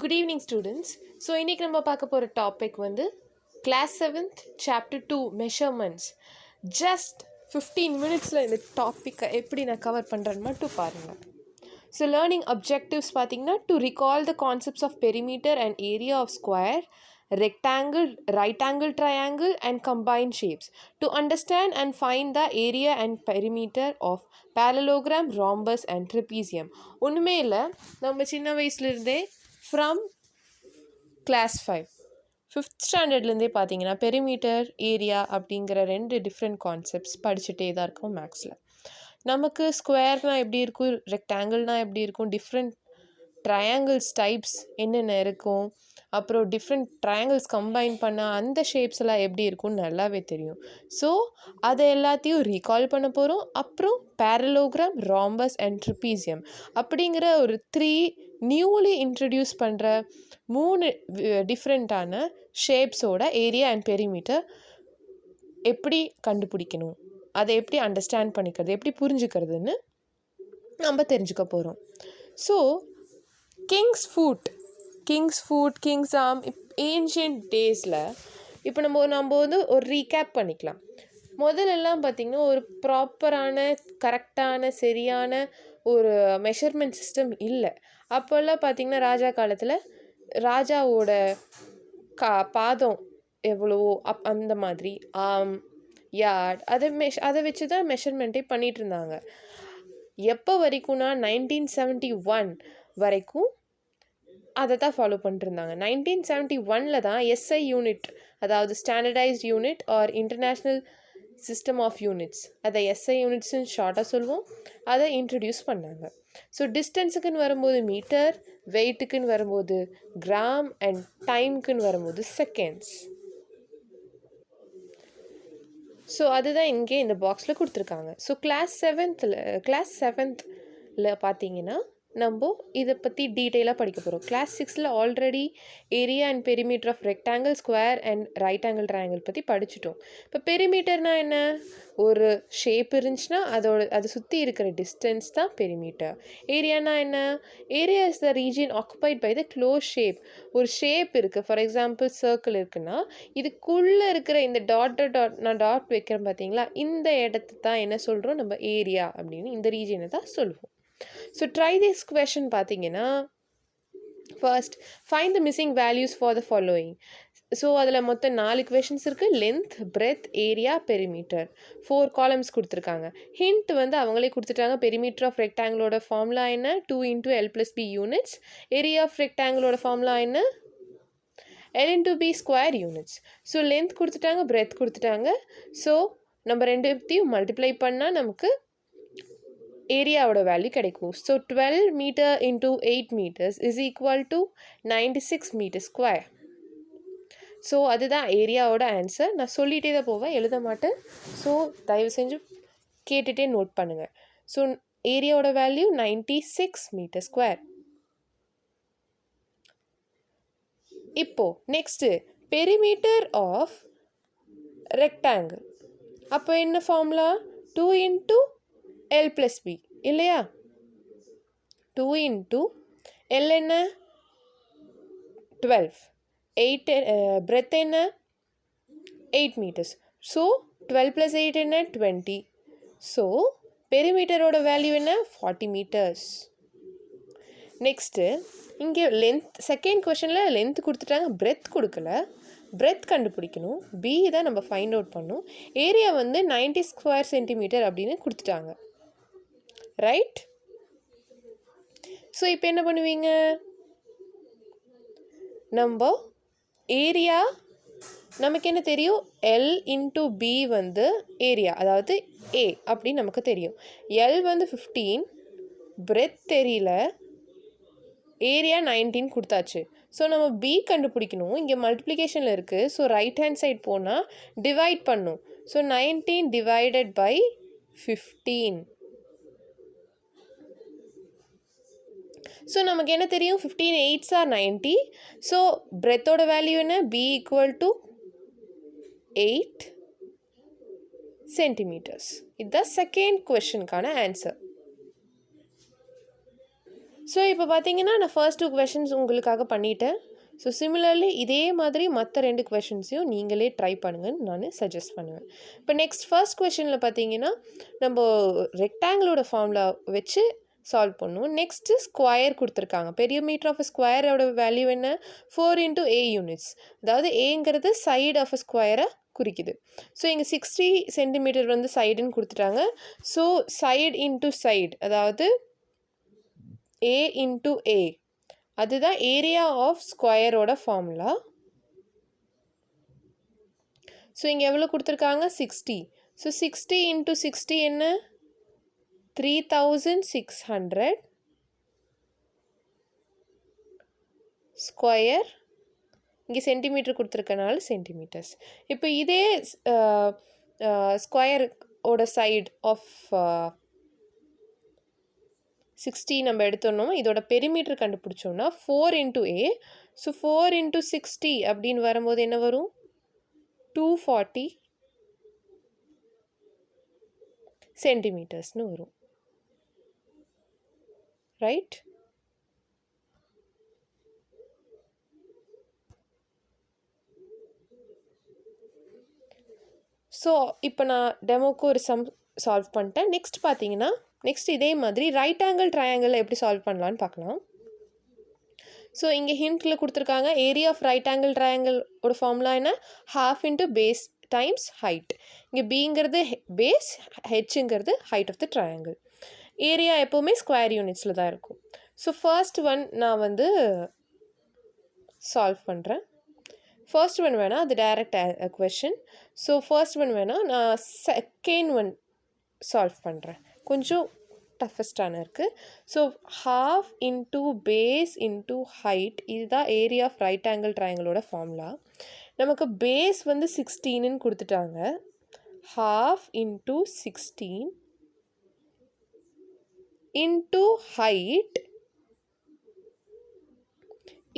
Good evening, students. So, இன்னைக்கு நம்ம பார்க்க போகிற டாபிக் வந்து class 7th chapter 2 measurements. Just 15 மினிட்ஸில் இந்த டாப்பிக்கை எப்படி நான் கவர் பண்ணுறேன்னு மட்டும் பாருங்கள். ஸோ லேர்னிங் அப்ஜெக்டிவ்ஸ் பார்த்தீங்கன்னா to recall the concepts of perimeter and area of square, rectangle, right angle triangle and combined shapes, to understand and find the area and perimeter of parallelogram, rhombus and trapezium. ஒன்றுமே இல்லை, நம்ம சின்ன வயசுலேருந்தே from class 5th ஸ்டாண்டர்ட்லேருந்தே பார்த்தீங்கன்னா perimeter, area அப்படிங்கிற 2 different concepts படிச்சுட்டே தான் இருக்கும் மேக்ஸில். நமக்கு ஸ்கொயர்னால் எப்படி இருக்கும், ரெக்டாங்கிள்னால் எப்படி இருக்கும், டிஃப்ரெண்ட் ட்ரையாங்கிள்ஸ் டைப்ஸ் என்னென்ன இருக்கும், அப்புறம் டிஃப்ரெண்ட் ட்ரையாங்கிள்ஸ் கம்பைன் பண்ணால் அந்த ஷேப்ஸ் எல்லாம் எப்படி இருக்கும்னு நல்லாவே தெரியும். ஸோ அதை எல்லாத்தையும் ரீகால் பண்ண போகிறோம். அப்புறம் பேரலோகிராம், ராம்பஸ் அண்ட் ட்ரிபீசியம் அப்படிங்கிற ஒரு 3 நியூலி இன்ட்ரடியூஸ் பண்ணுற 3 டிஃப்ரெண்ட்டான ஷேப்ஸோட ஏரியா அண்ட் பெரிமீட்டர் எப்படி கண்டுபிடிக்கணும், அதை எப்படி அண்டர்ஸ்டாண்ட் பண்ணிக்கிறது, எப்படி புரிஞ்சுக்கிறதுன்னு நம்ம தெரிஞ்சுக்க போகிறோம். So Kings food, Kings arm, ancient டேஸில் இப்போ நம்ம வந்து ஒரு ரீகேப் பண்ணிக்கலாம். முதல்லலாம் பார்த்திங்கன்னா ஒரு ப்ராப்பரான கரெக்டான சரியான ஒரு மெஷர்மெண்ட் சிஸ்டம் இல்லை. அப்போல்லாம் பார்த்திங்கன்னா ராஜா காலத்தில் ராஜாவோட பாதம் எவ்வளவோ அந்த மாதிரி ஆர்ம், யார்ட் அதை வச்சு தான் மெஷர்மெண்ட்டே பண்ணிகிட்டு இருந்தாங்க. எப்போ வரைக்கும்னா 1971 வரைக்கும் அதை தான் ஃபாலோ பண்ணிட்டுருந்தாங்க. 1971 தான் எஸ்ஐ யூனிட், அதாவது standardised unit or international system of units, அதை எஸ்ஐ யூனிட்ஸ்ன்னு ஷார்ட்டாக சொல்லுவோம், அதை இன்ட்ரடியூஸ் பண்ணாங்க. ஸோ டிஸ்டன்ஸுக்குன்னு வரும்போது மீட்டர், வெயிட்டுக்குன்னு வரும்போது கிராம் அண்ட் டைமுக்குன்னு வரும்போது செகண்ட்ஸ். ஸோ அதுதான் இங்கே இந்த பாக்ஸில் கொடுத்துருக்காங்க. ஸோ கிளாஸ் 7th பார்த்தீங்கன்னா நம்ம இதை பற்றி டீட்டெயிலாக படிக்க போகிறோம். கிளாஸ் 6ல் already area and perimeter of rectangle, square and right angle triangle பற்றி படிச்சுட்டோம். இப்போ பெரிமீட்டர்னால் என்ன, ஒரு ஷேப் இருந்துச்சுன்னா அதை சுற்றி இருக்கிற டிஸ்டன்ஸ் தான் பெரிமீட்டர். ஏரியானா என்ன, area is the region occupied by the closed shape. ஒரு ஷேப் இருக்குது, ஃபார் எக்ஸாம்பிள் சர்க்கிள் இருக்குன்னா இதுக்குள்ளே இருக்கிற இந்த நான் டாட் வைக்கிறேன் பார்த்தீங்களா, இந்த இடத்த தான் என்ன சொல்கிறோம் நம்ம ஏரியா அப்படின்னு, இந்த ரீஜியனை தான் சொல்லுவோம். ஸோ ட்ரை திஸ் கொஷின் பார்த்தீங்கன்னா, first find the missing values for the following. So அதில் மொத்தம் 4 கொஷின்ஸ் இருக்குது. Length, breadth, area, perimeter, 4 columns கொடுத்துருக்காங்க. ஹிண்ட் வந்து அவங்களே கொடுத்துட்டாங்க. பெரிமீட்டர் ஆஃப் ரெக்டாங்கிளோட ஃபார்முலா என்ன, 2 × L+B யூனிட்ஸ். ஏரியா ஆஃப் ரெக்டாங்கிளோட ஃபார்முலா என்ன, L × B square units. So length கொடுத்துட்டாங்க, பிரெத் கொடுத்துட்டாங்க. ஸோ நம்ம ரெண்டுத்தையும் மல்டிப்ளை பண்ணால் நமக்கு ஏரியாவோட வேல்யூ கிடைக்கும். So 12 metre × 8 meters is equal to 96 metre square. So அதுதான் ஏரியாவோட ஆன்சர். நான் சொல்லிகிட்டே தான் போவேன், எழுத மாட்டேன். ஸோ தயவு செஞ்சு கேட்டுகிட்டே நோட் பண்ணுங்கள். ஸோ ஏரியாவோட வேல்யூ 96 மீட்டர் ஸ்கொயர். இப்போது நெக்ஸ்ட்டு பெரிமீட்டர் ஆஃப் ரெக்டாங்கிள். அப்போ என்ன ஃபார்முலா, 2 × L+B இல்லையா, 2 × L என்ன 12, 8 பிரெத் என்ன 8 meters. ஸோ 12 + 8 என்ன 20. ஸோ பெரிமீட்டரோட வேல்யூ என்ன 40 meters. நெக்ஸ்ட்டு இங்கே லென்த், செகண்ட் கொஷனில் லென்த் கொடுத்துட்டாங்க, பிரெத் கொடுக்கல. பிரெத் கண்டுபிடிக்கணும், பி தான் நம்ம ஃபைண்ட் அவுட் பண்ணணும். ஏரியா வந்து 90 ஸ்கொயர் சென்டிமீட்டர் அப்படின்னு கொடுத்துட்டாங்க, ரைட். ஸோ இப்போ என்ன பண்ணுவீங்க, நம்ம ஏரியா நமக்கு என்ன தெரியும், L × B வந்து ஏரியா, அதாவது A அப்படின்னு நமக்கு தெரியும். L வந்து 15, பிரெத் தெரியல, ஏரியா 19 கொடுத்தாச்சு. ஸோ நம்ம B கண்டுபிடிக்கணும். இங்கே மல்டிப்ளிகேஷனில் இருக்குது. ஸோ ரைட் ஹேண்ட் சைட் போனால் டிவைட் பண்ணும். ஸோ 19 ÷ 15. ஸோ நமக்கு என்ன தெரியும், 15 8s are 90. ஸோ பிரெத்தோட வேல்யூ என்ன, B = 8 centimeters. இதுதான் செகண்ட் கொஷனுக்கான ஆன்சர். ஸோ இப்போ பார்த்தீங்கன்னா நான் ஃபர்ஸ்ட் 2 கொஷின்ஸ் உங்களுக்காக பண்ணிட்டேன். ஸோ சிமிலர்லி இதே மாதிரி மற்ற 2 கொஷின்ஸையும் நீங்களே ட்ரை பண்ணுங்கன்னு நான் சஜஸ்ட் பண்ணுவேன். இப்போ நெக்ஸ்ட் ஃபர்ஸ்ட் கொஷினில் பார்த்தீங்கன்னா நம்ம ரெக்டாங்கிளோட ஃபார்முலா வச்சு சால்வ் பண்ணுவோம். நெக்ஸ்ட்டு ஸ்கொயர் கொடுத்துருக்காங்க. பெரியோமீட்டர் ஆஃப் ஸ்கொயரோட வேல்யூ என்ன? 4 × A யூனிட்ஸ். அதாவது ஏங்கிறது சைடு ஆஃப் ஸ்கொயரை குறிக்குது. ஸோ இங்கே 60 சென்டிமீட்டர் வந்து சைடுன்னு கொடுத்துட்டாங்க. ஸோ சைடு இன்ட்டு சைடு, அதாவது A × A, அதுதான் ஏரியா ஆஃப் ஸ்கொயரோட ஃபார்முலா. ஸோ இங்கே எவ்வளோ கொடுத்துருக்காங்க? 60. ஸோ 60 × 60 என்ன? 3600 ஸ்கொயர். இங்கே சென்டிமீட்டர் கொடுத்துருக்கனால சென்டிமீட்டர்ஸ். இப்போ இதே ஸ்கொயரோட சைடு ஆஃப் 60 நம்ம எடுத்தோம்னா இதோட பெரிமீட்டர் கண்டுபிடிச்சோம்னா 4 × A. ஸோ 4 × 60 அப்படின்னு வரும்போது என்ன வரும்? 240 சென்டிமீட்டர்ஸ்னு வரும். ரைட்? ஸோ இப்போ நான் டெமோக்கு ஒரு சம் சால்வ் பண்ணிட்டேன். நெக்ஸ்ட் பார்த்தீங்கன்னா நெக்ஸ்ட் இதே மாதிரி ரைட் ஆங்கிள் ட்ரையாங்கிள் எப்படி சால்வ் பண்ணலான்னு பார்க்கலாம். ஸோ இங்கே ஹிண்ட்டில் கொடுத்துருக்காங்க ஏரியா ஆஃப் ரைட் ஆங்கிள் ட்ரையாங்கிளோட ஃபார்முலா என்ன? ½ × பேஸ் டைம்ஸ் ஹைட். இங்கே பிங்கிறது பேஸ், ஹெச்ங்கிறது height of the triangle. Area எப்போவுமே ஸ்கொயர் யூனிட்ஸில் தான் இருக்கும். ஸோ ஃபர்ஸ்ட் ஒன் நான் வந்து சால்வ் பண்ணுறேன். ஃபர்ஸ்ட் ஒன் வேணால் அது direct question. So first one வேணால் நான் செகண்ட் ஒன் சால்வ் பண்ணுறேன். கொஞ்சம் டஃபஸ்டான இருக்குது. ஸோ ½ × பேஸ் × ஹைட், இதுதான் ஏரியா ஆஃப் ரைட் ஆங்கிள் ட்ரையாங்கிளோட ஃபார்முலா. நமக்கு பேஸ் வந்து 16ன்னு கொடுத்துட்டாங்க. ½ × 16 × ஹைட்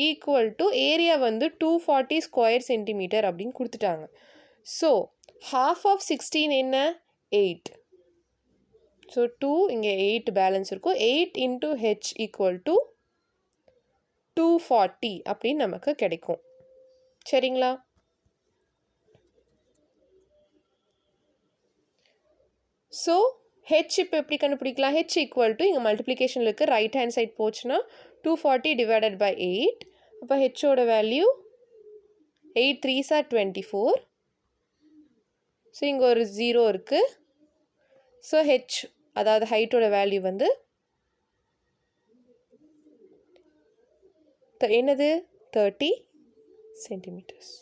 ஈக்குவல் டு ஏரியா வந்து 240 ஸ்கொயர் சென்டிமீட்டர் அப்படின்னு கொடுத்துட்டாங்க. ஸோ ½ 16 என்ன? 8. ஸோ 2 இங்கே 8 பேலன்ஸ் இருக்கும். 8 × H ஈக்குவல் டு 240 அப்படின்னு நமக்கு கிடைக்கும். சரிங்களா? ஸோ ஹெச் இப்போ எப்படி கண்டுபிடிக்கலாம்? ஹெச் ஈக்குவல் டு இங்கே மல்டிப்ளிகேஷனில் இருக்குது, ரைட் ஹேண்ட் சைட் போச்சுன்னா 240 / 8. அப்போ ஹெச்சோட வேல்யூ 8 3s are 24. ஸோ இங்கே ஒரு 0 இருக்குது. ஸோ ஹெச் அதாவது ஹைட்டோட வேல்யூ வந்து என்னது? 30 சென்டிமீட்டர்ஸ்.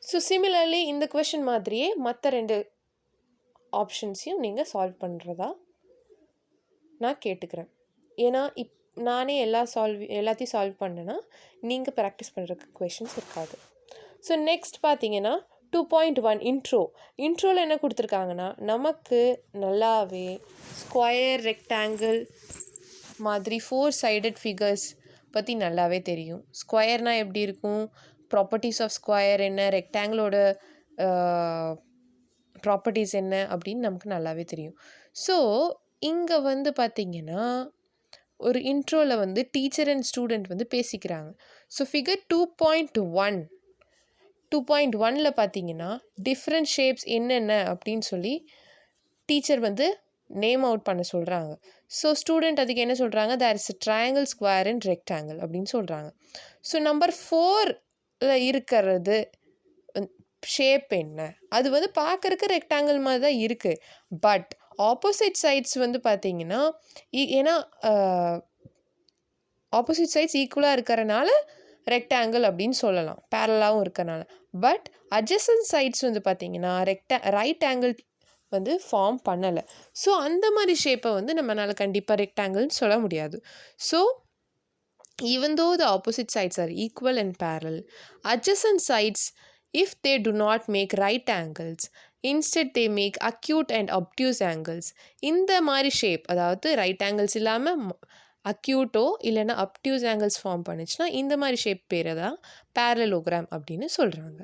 ஸோ சிமிலர்லி இந்த கொஷின் மாதிரியே மற்ற 2 ஆப்ஷன்ஸையும் நீங்கள் சால்வ் பண்ணுறதா நான் கேட்டுக்கிறேன். ஏன்னா நானே எல்லாத்தையும் சால்வ் பண்ணேன்னா நீங்கள் ப்ராக்டிஸ் பண்ணுறதுக்கு கொஷின்ஸ் இருக்காது. ஸோ நெக்ஸ்ட் பார்த்தீங்கன்னா 2.1 இன்ட்ரோவில் என்ன கொடுத்துருக்காங்கன்னா நமக்கு நல்லாவே ஸ்கொயர், ரெக்டாங்கிள் மாதிரி 4 sided ஃபிகர்ஸ் பற்றி நல்லாவே தெரியும். ஸ்கொயர்னால் எப்படி இருக்கும், ப்ராப்பர்ட்டிஸ் ஆஃப் ஸ்கொயர் என்ன, ரெக்டாங்கிளோட ப்ராப்பர்ட்டிஸ் என்ன அப்படின்னு நமக்கு நல்லாவே தெரியும். ஸோ இங்கே வந்து பார்த்திங்கன்னா ஒரு இன்ட்ரோவில் வந்து டீச்சர் அண்ட் ஸ்டூடெண்ட் வந்து பேசிக்கிறாங்க. ஸோ ஃபிகர் 2.1ல் பார்த்தீங்கன்னா டிஃப்ரெண்ட் ஷேப்ஸ் என்னென்ன அப்படின்னு சொல்லி டீச்சர் வந்து நேம் அவுட் பண்ண சொல்கிறாங்க. ஸோ ஸ்டூடெண்ட் அதுக்கு என்ன சொல்கிறாங்க? There is a triangle, square and rectangle அப்படின்னு சொல்கிறாங்க. ஸோ நம்பர் 4ல் இருக்கிறது ஷேப் என்ன? அது வந்து பார்க்குறக்கு ரெக்டாங்கிள் மாதிரி தான் இருக்குது. பட் ஆப்போசிட் சைட்ஸ் வந்து பார்த்தீங்கன்னா ஏன்னா ஆப்போசிட் சைட்ஸ் ஈக்குவலாக இருக்கிறனால ரெக்டாங்கிள் அப்படின்னு சொல்லலாம், பேரலாகவும் இருக்கிறனால. பட் அட்ஜசன்ட் சைட்ஸ் வந்து பார்த்தீங்கன்னா ரைட் ஆங்கிள் வந்து ஃபார்ம் பண்ணலை. ஸோ அந்த மாதிரி ஷேப்பை வந்து நம்மளால் கண்டிப்பாக ரெக்டாங்கிள்னு சொல்ல முடியாது. So even though the opposite sides are equal and parallel, adjacent sides, if they do not make right angles, instead they make acute and obtuse angles. இந்த மாதிரி ஷேப், அதாவது ரைட் ஆங்கிள்ஸ் இல்லாமல் அக்யூட்டோ இல்லைன்னா அப்டியூஸ் ஆங்கிள்ஸ் ஃபார்ம் பண்ணிச்சுன்னா இந்த மாதிரி shape பேரை தான் parallelogram அப்படின்னு சொல்கிறாங்க.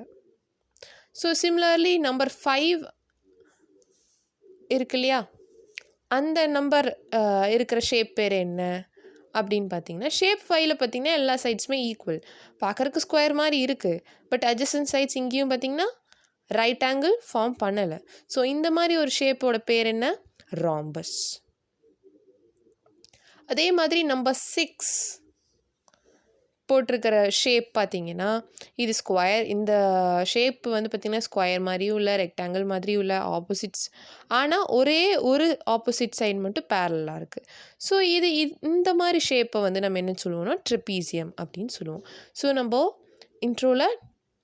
ஸோ சிமிலர்லி நம்பர் 5 இருக்கு இல்லையா, அந்த நம்பர் இருக்கிற ஷேப் பேர் என்ன அப்படின்னு பார்த்தீங்கன்னா, ஷேப் 5ல் பார்த்தீங்கன்னா எல்லா சைட்ஸுமே ஈக்குவல். பார்க்குறக்கு ஸ்கொயர் மாதிரி இருக்குது, பட் அட்ஜசன்ட் சைட்ஸ் இங்கேயும் பார்த்தீங்கன்னா ரைட் ஆங்கிள் ஃபார்ம் பண்ணலை. ஸோ இந்த மாதிரி ஒரு ஷேப்போட பேர் என்ன? ராம்பஸ். அதே மாதிரி நம்பர் 6 போட்டிருக்கிற ஷேப் பார்த்தீங்கன்னா, இது ஸ்கொயர். இந்த ஷேப் வந்து பார்த்திங்கன்னா ஸ்கொயர் மாதிரியும் இல்லை, ரெக்டாங்கிள் மாதிரியும் இல்லை, ஆப்போசிட்ஸ். ஆனால் ஒரே ஒரு ஆப்போசிட் சைடு மட்டும் பேரலாக இருக்குது. ஸோ இந்த மாதிரி ஷேப்பை வந்து நம்ம என்ன சொல்லுவோம்னா ட்ரெப்பீசியம் அப்படின்னு சொல்லுவோம். ஸோ நம்ம இன்ட்ரோவில்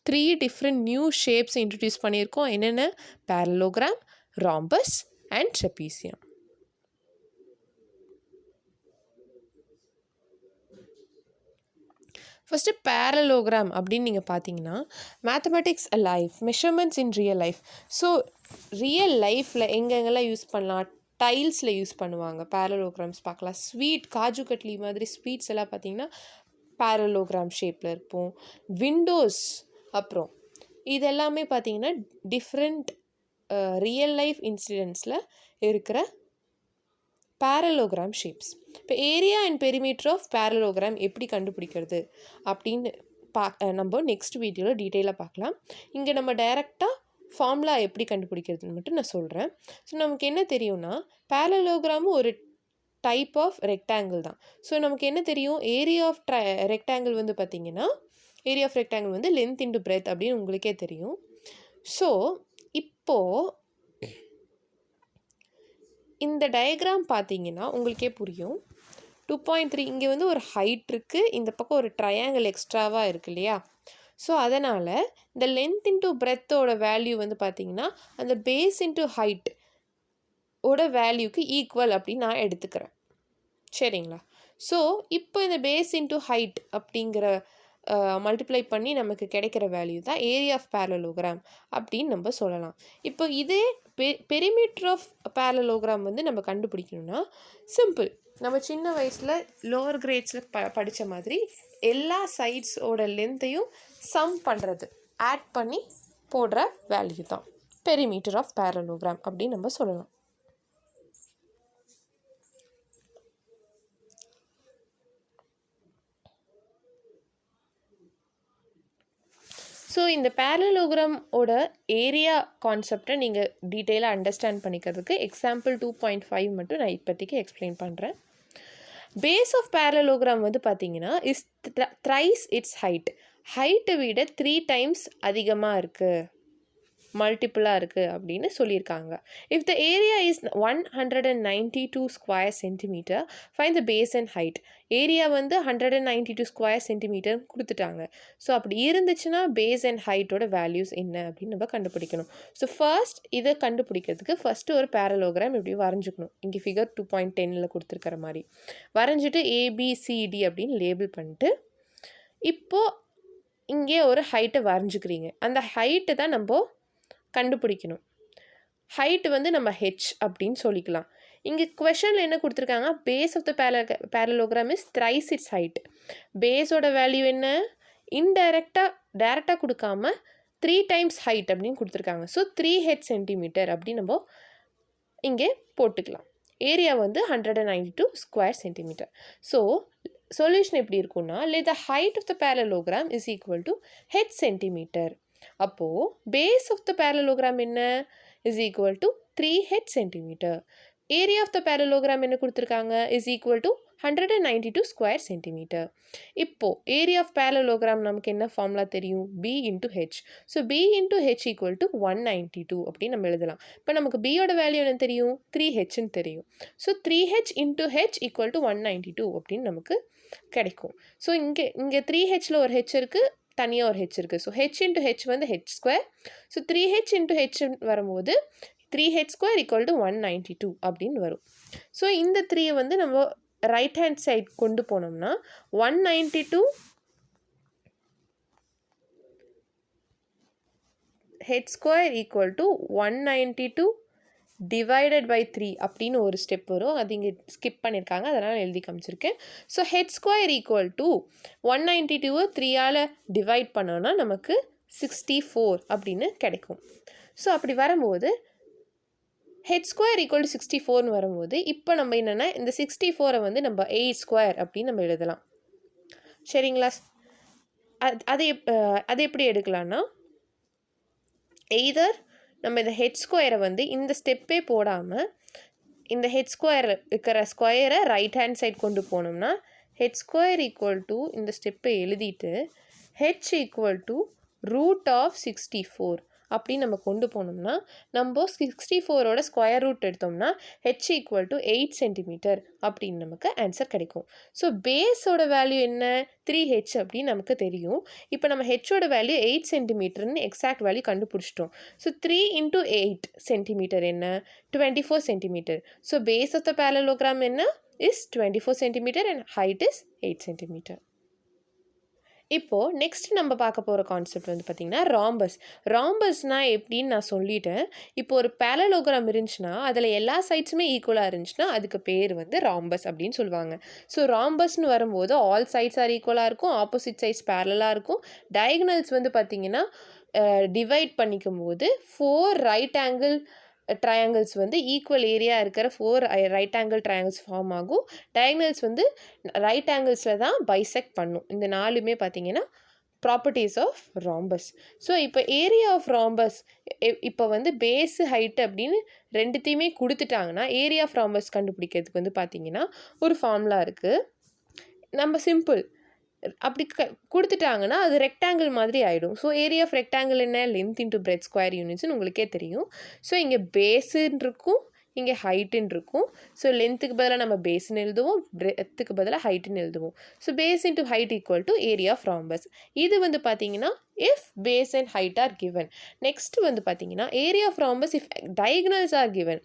3 டிஃப்ரெண்ட் நியூ ஷேப்ஸ் இன்ட்ரடியூஸ் பண்ணியிருக்கோம். என்னென்ன? Parallelogram, rhombus and trapezium. First parallelogram அப்படின்னு நீங்கள் பார்த்தீங்கன்னா, மேத்தமெட்டிக்ஸ் அலைவ், மெஷர்மெண்ட்ஸ் இன் ரியல் லைஃப். ஸோ ரியல் லைஃப்பில் எங்கெங்கெல்லாம் யூஸ் பண்ணலாம்? டைல்ஸில் யூஸ் பண்ணுவாங்க பேரலோகிராம்ஸ் பார்க்கலாம். காஜு கட்லி மாதிரி ஸ்வீட்ஸ் எல்லாம் பார்த்தீங்கன்னா பேரலோகிராம் ஷேப்பில் இருப்போம். விண்டோஸ், அப்புறம் இதெல்லாமே பார்த்தீங்கன்னா டிஃப்ரெண்ட் ரியல் லைஃப் இன்சிடென்ட்ஸில் இருக்கிற பேரலோகிராம் ஷேப்ஸ். இப்போ area and perimeter of parallelogram எப்படி கண்டுபிடிக்கிறது அப்படின்னு நம்ம நெக்ஸ்ட் வீடியோவில் டீட்டெயிலாக பார்க்கலாம். இங்கே நம்ம டைரெக்டாக ஃபார்முலா எப்படி கண்டுபிடிக்கிறதுன்னு மட்டும் நான் சொல்கிறேன். ஸோ நமக்கு என்ன தெரியும்னா, பேரலோகிராமும் ஒரு டைப் ஆஃப் ரெக்டாங்கிள் தான். ஸோ நமக்கு என்ன தெரியும்? ஏரியா ஆஃப் ரெக்டாங்கிள் வந்து பார்த்திங்கன்னா, ஏரியா ஆஃப் ரெக்டாங்கிள் வந்து லென்த் இன்டு பிரெத் அப்படின்னு உங்களுக்கே தெரியும். ஸோ இப்போது இந்த டயக்ராம் பார்த்தீங்கன்னா உங்களுக்கே புரியும். 2.3 இங்கே வந்து ஒரு ஹைட் இருக்குது, இந்த பக்கம் ஒரு ட்ரையாங்கிள் எக்ஸ்ட்ராவாக இருக்குது இல்லையா? ஸோ அதனால் இந்த லென்த் இன்ட்டு பிரெத்தோட வேல்யூ வந்து பார்த்திங்கன்னா அந்த பேஸ் இன்ட்டு ஹைட் ஓட வேல்யூக்கு ஈக்குவல் அப்படின்னு நான் எடுத்துக்கிறேன். சரிங்களா? ஸோ இப்போ இந்த பேஸ் இன்ட்டு ஹைட் அப்படிங்கிற மல்டிப்ளை பண்ணி நமக்கு கிடைக்கிற வேல்யூ தான் ஏரியா ஆஃப் பேரலோகிராம் அப்படின்னு நம்ம சொல்லலாம். இப்போ இதே பெரிமீட்டர் ஆஃப் பேரலோகிராம் வந்து நம்ம கண்டுபிடிக்கணும்னா சிம்பிள். நம்ம சின்ன வயசில் லோவர் கிரேட்ஸில் படித்த மாதிரி எல்லா சைட்ஸோட லென்த்தையும் சம் பண்ணுறது, ஆட் பண்ணி போடுற வேல்யூ தான் பெரிமீட்டர் ஆஃப் பேரலோகிராம் அப்படின்னு நம்ம சொல்லலாம். ஸோ இந்த பேரலோகிராமோட ஏரியா கான்செப்டை நீங்கள் டீட்டெயிலாக அண்டர்ஸ்டாண்ட் பண்ணிக்கிறதுக்கு எக்ஸாம்பிள் 2.5 மட்டும் நான் இப்போதைக்கு எக்ஸ்பிளைன் பண்ணுறேன். பேஸ் ஆஃப் பேரலோகிராம் வந்து பார்த்தீங்கன்னா இஸ் த்ரைஸ் இட்ஸ் ஹைட்டை விட 3 times அதிகமாக இருக்குது, மல்டிப்புளாக இருக்குது அப்படின்னு சொல்லியிருக்காங்க. If the area is 192 square centimetre, find the base and height. Area வந்து 192 ஸ்கொயர் சென்டிமீட்டர் கொடுத்துட்டாங்க. ஸோ அப்படி இருந்துச்சுன்னா பேஸ் அண்ட் ஹைட்டோட வேல்யூஸ் என்ன அப்படின்னு நம்ம கண்டுபிடிக்கணும். ஸோ ஃபர்ஸ்ட் இதை கண்டுபிடிக்கிறதுக்கு ஃபஸ்ட்டு ஒரு பேரலோகிராம் இப்படி வரைஞ்சிக்கணும். இங்கே ஃபிகர் 2.10 கொடுத்துருக்கிற மாதிரி வரைஞ்சிட்டு ABCD அப்படின்னு லேபிள் பண்ணிட்டு இப்போது இங்கே ஒரு ஹைட்டை வரைஞ்சிக்கிறீங்க. அந்த ஹைட்டு தான் நம்ம கண்டுபிடிக்கணும். ஹைட்டு வந்து நம்ம ஹெச் அப்படின்னு சொல்லிக்கலாம். இங்கே குவெஷனில் என்ன கொடுத்துருக்காங்க? Base of the parallelogram is thrice its height. பேஸோட வேல்யூ என்ன? டேரெக்டாக கொடுக்காம 3 times ஹைட் அப்படின்னு கொடுத்துருக்காங்க. ஸோ 3H சென்டிமீட்டர் அப்படின்னு நம்ம இங்கே போட்டுக்கலாம். ஏரியா வந்து 192 ஸ்கொயர் சென்டிமீட்டர். ஸோ சொல்யூஷன் எப்படி இருக்குன்னா, let the height of the parallelogram is equal to H centimetre. அப்போது பேஸ் ஆஃப் த பேரலோகிராம் என்ன? Is equal to 3H centimetre. Area of the parallelogram என்ன கொடுத்துருக்காங்க? Is equal to 192 square centimetre. இப்போது area of parallelogram நமக்கு என்ன formula தெரியும்? B into H. So B into H equal to 192 அப்படின்னு நம்ம எழுதலாம். இப்போ நமக்கு பியோட வேல்யூ என்ன தெரியும்? 3Hன்னு தெரியும். So 3H into H equal to 192 அப்படின்னு நமக்கு கிடைக்கும். ஸோ இங்கே 3Hல ஒரு ஹெச் இருக்குது, தனியாக ஒரு ஹெச் இருக்குது. ஸோ ஹெச் இன்ட்டு ஹெச் வந்து H square. So 3H into H வரும்போது 3H ஸ்கொயர் ஈக்குவல் டு 192 அப்படின்னு வரும். ஸோ இந்த 3 வந்து நம்ம ரைட் ஹேண்ட் சைட் கொண்டு போனோம்னா 192 H square equal to 192 divided by 3 அப்படின்னு ஒரு ஸ்டெப் வரும். அது இங்கே ஸ்கிப் பண்ணியிருக்காங்க, அதனால் எழுதி காமிச்சிருக்கேன். So H square equal to 192 3ஆல் டிவைட் பண்ணோன்னா நமக்கு 64 அப்படின்னு கிடைக்கும். ஸோ அப்படி வரும்போது ஹெச் ஸ்கொயர் ஈக்குவல் டு 64ன்னு வரும்போது இப்போ நம்ம என்னென்னா இந்த 64 வந்து நம்ம 8 ஸ்கொயர் அப்படின்னு நம்ம எழுதலாம். சரிங்களா? அது எப்படி எடுக்கலான்னா, எய்தர் நம்ம இந்த ஹெச் ஸ்கொயரை வந்து இந்த ஸ்டெப்பே போடாமல் இந்த ஹெச் ஸ்கொயர் இருக்கிற ஸ்கொயரை ரைட் ஹேண்ட் சைட் கொண்டு போனோம்னா ஹெச் ஸ்கொயர் ஈக்குவல் டு இந்த ஸ்டெப்பை எழுதிட்டு ஹெச் ஈக்குவல் டு √64 அப்படின்னு நம்ம கொண்டு போனோம்னா நம்ம 64ஓட ஸ்கொயர் ரூட் எடுத்தோம்னா ஹெச் ஈக்குவல் டு 8 சென்டிமீட்டர் அப்படின்னு நமக்கு ஆன்சர் கிடைக்கும். ஸோ பேஸோட வேல்யூ என்ன 3h அப்படின்னு நமக்கு தெரியும். இப்போ நம்ம ஹெச்சோட வேல்யூ 8 சென்டிமீட்டர்னு எக்ஸாக்ட் வேல்யூ கண்டுபிடிச்சிட்டோம். ஸோ 3 × 8 சென்டிமீட்டர் என்ன 24 centimetre. So base of the parallelogram என்ன is 24 centimetre and height is 8 centimetre. இப்போது நெக்ஸ்ட் நம்ம பார்க்க போகிற கான்செப்ட் வந்து பார்த்திங்கன்னா ராம்பஸ்னால் எப்படின்னு நான் சொல்லிட்டேன். இப்போ ஒரு பேரலோகிராம் இருந்துச்சுன்னா அதில் எல்லா சைட்ஸுமே ஈக்குவலாக இருந்துச்சுன்னா அதுக்கு பேர் வந்து ராம்பஸ் அப்படின்னு சொல்லுவாங்க. ஸோ ராம்பஸ்ன்னு வரும்போது ஆல் சைட்ஸ் ஆர் ஈக்குவலாக இருக்கும், ஆப்போசிட் சைட்ஸ் பேரலாக இருக்கும். டயகனல்ஸ் வந்து பார்த்திங்கன்னா டிவைட் பண்ணிக்கும் போது 4 ரைட் ஆங்கிள் ட்ரையாங்கிள்ஸ் வந்து ஈக்குவல் ஏரியா இருக்கிற 4 ரைட் ஆங்கிள் ட்ரையாங்கிள்ஸ் ஃபார்ம் ஆகும். டயகனல்ஸ் வந்து ரைட் ஆங்கிள்ஸில் தான் பைசெக்ட் பண்ணும். இந்த நாலுமே பார்த்தீங்கன்னா ப்ராப்பர்ட்டிஸ் ஆஃப் ராம்பஸ். ஸோ இப்போ ஏரியா ஆஃப் ராம்பஸ் இப்போ வந்து பேஸு ஹைட்டு அப்படின்னு ரெண்டுத்தையுமே கொடுத்துட்டாங்கன்னா ஏரியா ஆஃப் ராம்பஸ் கண்டுபிடிக்கிறதுக்கு வந்து பார்த்திங்கன்னா ஒரு ஃபார்முலா இருக்குது. நம்ம சிம்பிள் அப்படி கொடுத்துட்டாங்கன்னா அது ரெக்டாங்கிள் மாதிரி ஆகிடும். ஸோ ஏரியா ஆஃப் ரெக்டாங்கிள் என்ன லென்த் இன்ட்டு பிரெட் ஸ்கொயர் யூனிட்ஸ்னு உங்களுக்கே தெரியும். ஸோ இங்கே பேஸுன்னு இருக்கும், இங்கே ஹைட்டுன்னு இருக்கும். ஸோ லென்த்துக்கு பதிலாக நம்ம பேஸ்ன்னு எழுதுவோம், பிரெத்துக்கு பதிலாக ஹைட்டுன்னு எழுதுவோம். So base into height equal to area of rhombus. இது வந்து பார்த்தீங்கன்னா if base and height are given. Next வந்து பார்த்தீங்கன்னா area of rhombus if diagonals are given.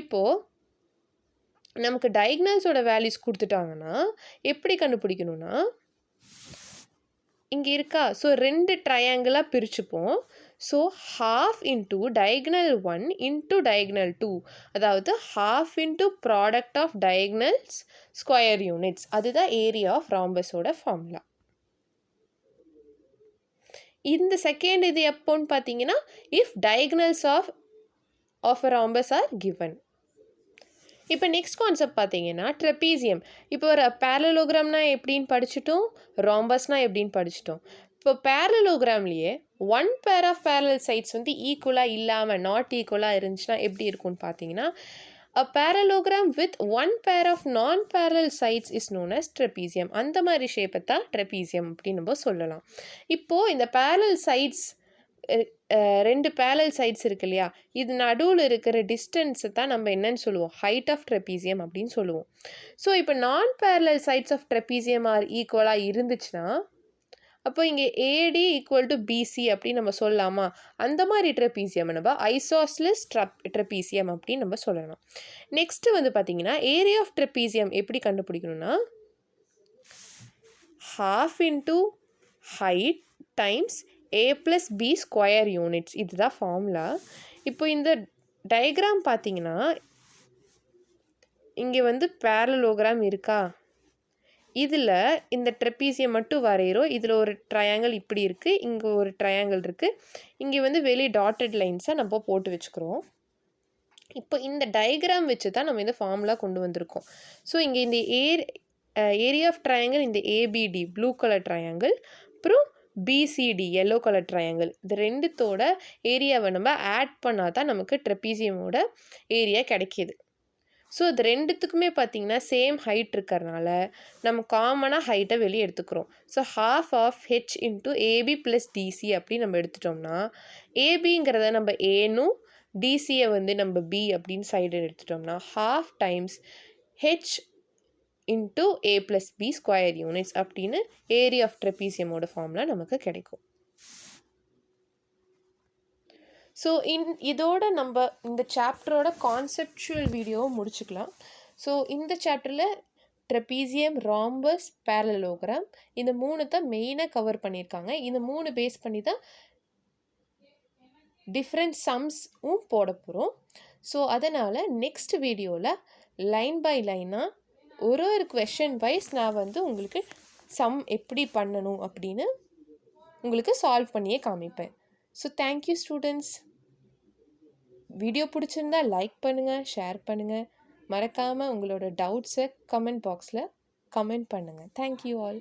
இப்போது நமக்கு டயகனல்ஸோட வேல்யூஸ் கொடுத்துட்டாங்கன்னா எப்படி கண்டுபிடிக்கணும்னா இங்கே இருக்கா, ஸோ 2 ட்ரையாங்கிளாக பிரிச்சுப்போம். So half into diagonal 1 into diagonal 2, அதாவது half into product of diagonals square units. அதுதான் ஏரியா ஆஃப் ராம்பஸோட ஃபார்முலா. இந்த செகண்ட் இது எப்போன்னு பார்த்தீங்கன்னா if diagonals of a rhombus are given. இப்போ நெக்ஸ்ட் கான்செப்ட் பார்த்தீங்கன்னா ட்ரெபீசியம். இப்போ ஒரு பேரலோகிராம்னா எப்படின்னு படிச்சுட்டோம், ராம்பஸ்னால் எப்படின்னு படிச்சுட்டோம். இப்போ பேரலோகிராம்லேயே 1 pair ஆஃப் பேரலல் சைட்ஸ் வந்து ஈக்குவலாக இல்லாமல் நாட் ஈக்குவலாக இருந்துச்சுன்னா எப்படி இருக்கும்னு பார்த்தீங்கன்னா a parallelogram with 1 pair of non-parallel sides is known as trapezium. அந்த மாதிரி ஷேப்பை தான் ட்ரெபீசியம் அப்படின்னு நம்ம சொல்லலாம். இப்போது இந்த parallel sides 2 parallel sides இருக்கு இல்லையா, இது நடுவில் இருக்கிற டிஸ்டன்ஸை தான் நம்ம என்னன்னு சொல்லுவோம், ஹைட் ஆஃப் ட்ரெபீசியம் அப்படின்னு சொல்லுவோம். ஸோ இப்போ நான் parallel sides of trapezium are ஈக்குவலாக இருந்துச்சுன்னா அப்போ இங்கே ஏடி ஈக்குவல் டு பிசி அப்படின்னு நம்ம சொல்லலாமா, அந்த மாதிரி ட்ரெபீசியம் நம்ம ஐசோஸ்லஸ் ட்ரெபீசியம் அப்படின்னு நம்ம சொல்லலாம். நெக்ஸ்ட்டு வந்து பார்த்திங்கன்னா ஏரியா ஆஃப் ட்ரெபீசியம் எப்படி கண்டுபிடிக்கணும்னா half into height times a plus b square units, இதுதான் ஃபார்முலா. இப்போ இந்த டயக்ராம் பார்த்தீங்கன்னா இங்கே வந்து பேரலோகிராம் இருக்கா, இதில் இந்த ட்ரெபீசியம் மட்டும் வரைகிறோம். இதில் ஒரு ட்ரையாங்கிள் இப்படி இருக்குது, இங்கே ஒரு ட்ரையாங்கிள் இருக்குது, இங்கே வந்து வெளியே டாட்டட் லைன்ஸை நம்ம போட்டு வச்சுக்கிறோம். இப்போ இந்த டயக்ராம் வச்சு தான் நம்ம இந்த ஃபார்முலா கொண்டு வந்திருக்கோம். ஸோ இங்கே இந்த ஏரியா ஆஃப் ட்ரையாங்கிள் இந்த ஏபிடி ப்ளூ கலர் ட்ரையாங்கிள், அப்புறம் பிசிடி எல்லோ கலர் ட்ரையாங்கிள், இது ரெண்டுத்தோட ஏரியாவை நம்ம ஆட் பண்ணால் தான் நமக்கு ட்ரெபீசியமோட ஏரியா கிடைக்கிது. ஸோ இது ரெண்டுத்துக்குமே பார்த்திங்கன்னா சேம் ஹைட் இருக்கிறனால நம்ம காமனாக ஹைட்டை வெளியே எடுத்துக்கிறோம். So half of H into AB plus DC அப்படி நம்ம எடுத்துட்டோம்னா ஏபிங்கிறத நம்ம ஏனும் டிசியை வந்து நம்ம பி அப்படின்னு சைடு எடுத்துட்டோம்னா half டைம்ஸ் ஹெச் இன்ட்டு ஏ ப்ளஸ் பி ஸ்கொயர் யூனிட்ஸ் அப்படின்னு ஏரியா ஆஃப் ட்ரெபீசியமோட ஃபார்முலா நமக்கு கிடைக்கும். ஸோ இதோட நம்ம இந்த சாப்டரோட கான்செப்சுவல் வீடியோவை முடிச்சுக்கலாம். ஸோ இந்த சாப்டரில் ட்ரெபீசியம், ராம்பஸ், பேரலோகிராம் இந்த 3 தான் மெயினாக கவர் பண்ணியிருக்காங்க. இந்த 3 பேஸ் பண்ணி தான் டிஃப்ரெண்ட் சம்ஸும் போட போகிறோம். ஸோ அதனால் நெக்ஸ்ட் வீடியோவில் லைன் பை லைனாக ஒரு கொஷன் வைஸ் நான் வந்து உங்களுக்கு சம் எப்படி பண்ணணும் அப்படின்னு உங்களுக்கு சால்வ் பண்ணியே காமிப்பேன். So thank you students. வீடியோ பிடிச்சிருந்தா லைக் பண்ணுங்கள், ஷேர் பண்ணுங்கள். மறக்காமல் உங்களோட டவுட்ஸை கமெண்ட் பாக்ஸில் கமெண்ட் பண்ணுங்கள். Thank you all.